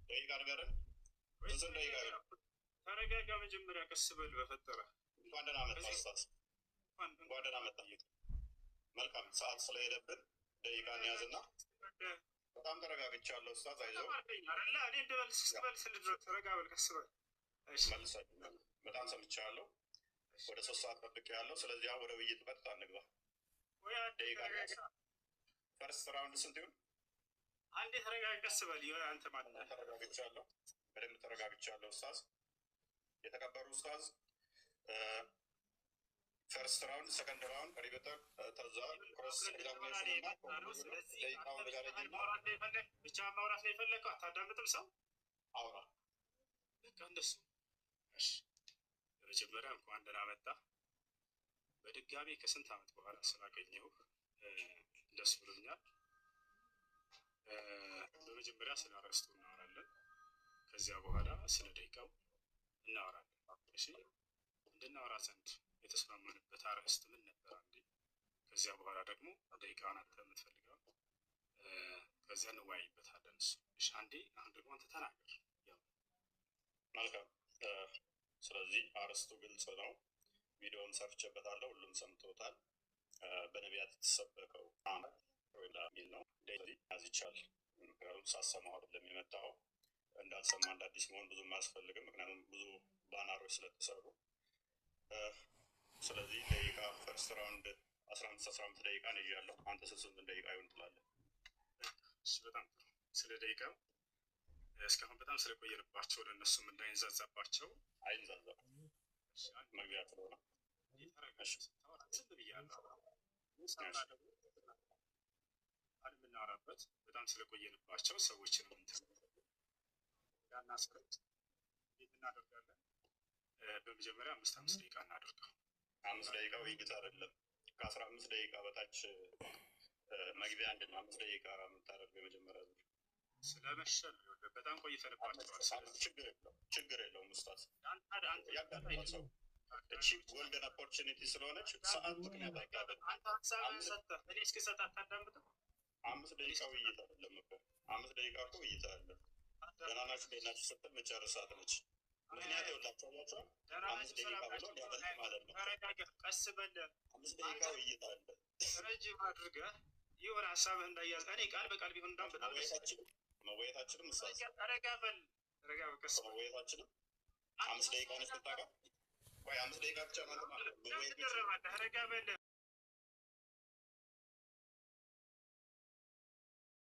ደቂቃ ንገረን። ብዙ ደቂቃ ተረጋጋ። መጀመሪያ ቀስ በል በፈጠረ። እንኳን ደህና መጣ ኡስታዝ። እንኳን ደህና መጣ። መልካም ሰዓት ስለሄደብን ደቂቃ እንያዝና በጣም ተረጋግቻለሁ ኡስታዝ። አይዞህ አይደለ? እኔ እንደመልስ ስትመልስልህ ድረስ ተረጋ በል ቀስ በል። እሺ መልሳለሁ። በጣም ሰምቻለሁ። ወደ 3 ሰዓት ጠብቄያለሁ። ስለዚህ አሁን ወደ ውይይት ቀጥታ እንግባ። ወይ ደቂቃ ፈርስት ራውንድ ስንት ይሁን? አንዴ ተረጋጋ ቀስ በል። አንተ ማለት ነው። ተረጋግቻለሁ፣ በደንብ ተረጋግቻለሁ ኡስታዝ። የተከበሩ ኡስታዝ ፈርስት ራውንድ ሰከንድ ራውንድ ሪበተር ተዛ ክሮስ ኤግዛሚኔሽን እና ደቂቃውን ጋርጅና ብቻ ማውራት ነው የፈለገው። አታዳምጥም ሰው አውራ በቃ እንደሱ። እሺ በመጀመሪያ እንኳን ደህና መጣ። በድጋሚ ከስንት ዓመት በኋላ ስላገኘሁ ደስ ብሎኛል። በመጀመሪያ ስለ አርዕስቱ እናወራለን። ከዚያ በኋላ ስለ ደቂቃው እናወራለን። እሺ እንድናወራ ዘንድ የተስማማንበት አርዕስት ምን ነበር? አንዴ ከዚያ በኋላ ደግሞ ደቂቃውን አንተ የምትፈልገው ከዚያ እንወያይበታለን። እሺ አንዴ አሁን ደግሞ አንተ ተናገር። ያው መልካም። ስለዚህ አርዕስቱ ግልጽ ነው። ቪዲዮውን ሰርቼበታለሁ፣ ሁሉም ሰምቶታል። በነቢያት የተሰበከው አመት ወይላ ሚል ነው። እንደዚህ ያዝቻል። ምክንያቱም ሳሰማው አይደለም የመጣው። እንዳልሰማ እንደ አዲስ መሆን ብዙም አያስፈልግም፣ ምክንያቱም ብዙ ባናሮች ስለተሰሩ። ስለዚህ ደቂቃ ፈርስት ራውንድ 15 ደቂቃ ነው ይያለው። አንተ 8 ደቂቃ ይሆን ትላለህ? እሺ በጣም ጥሩ። ስለ ደቂቃው እስካሁን በጣም ስለቆየንባቸው ለእነሱም እንዳይንዛዛባቸው አይንዛዛም። እሺ መግቢያ ስለሆነ የምናወራበት በጣም ስለቆየንባቸው ሰዎችን እንዳናስረድ እንዴት እናደርጋለን? በመጀመሪያ 5 ደቂቃ እናደርገው። 5 ደቂቃ ውይይት አይደለም። ከ15 ደቂቃ በታች መግቢያ አንድ ነው። 5 ደቂቃ የምታደርገው የመጀመሪያ ዙር ስለመሸል በጣም ቆይተንባቸዋል። ችግር የለውም ኡስታዝ። ያጋጥማል ሰው እቺ ጎልደን ኦፖርቹኒቲ ስለሆነች ሰዓት ምክንያት አይጋበል። አንተ ሀሳብህን ሰጠህ፣ እኔ እስክሰጥ አታዳምጥም? 5 ደቂቃ ውይይት አይደለም እኮ 5 ደቂቃ እኮ ውይይት አይደለም። ደህና ናችሁ ደህና ስትል መጨረሻት ነች። ምክንያት ይኸውላችሁ አያችኋል። 5 ደቂቃ ብሎ ሊያበልጥ ማለት ነው። ተረጋጋ፣ ቀስ በል። 5 ደቂቃ ውይይት አለ። ረጅም አድርገህ የሆነ ሀሳብህ እንዳያዝ እኔ ቃል በቃል ቢሆን እንዳውም በጣም መወያየታችንም ኡስታዝ ተረጋ በል። ተረጋ በቀስ መወያየታችንም 5 ደቂቃ ነው ስታውቃ ወይ 5 ደቂቃ ብቻ ማለት ነው። ተረጋ በል።